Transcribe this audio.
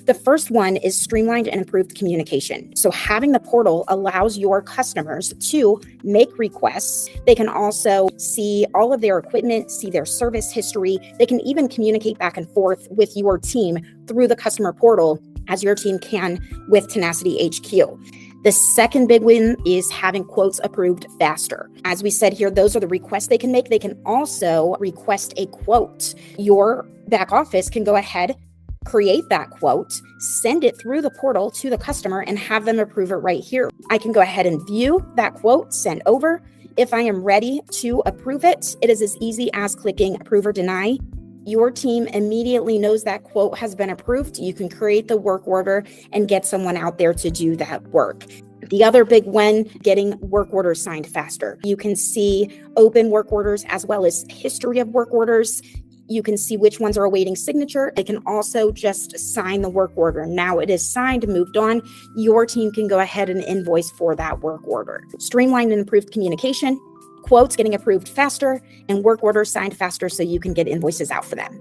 The first one is streamlined and improved communication. So having the portal allows your customers to make requests. They can also see all of their equipment, see their service history. They can even communicate back and forth with your team through the customer portal as your team can with Tinnacity HQ. The second big win is having quotes approved faster. As we said here, those are the requests they can make. They can also request a quote. Your back office can go ahead, create that quote, send it through the portal to the customer, and have them approve it right here. I can go ahead and view that quote, send over. If I am ready to approve it, it is as easy as clicking approve or deny. Your team immediately knows that quote has been approved. You can create the work order and get someone out there to do that work. The other big one, getting work orders signed faster. You can see open work orders as well as history of work orders. You can see which ones are awaiting signature. They can also just sign the work order. Now it is signed, moved on. Your team can go ahead and invoice for that work order. Streamlined and improved communication, quotes getting approved faster, and work orders signed faster so you can get invoices out for them.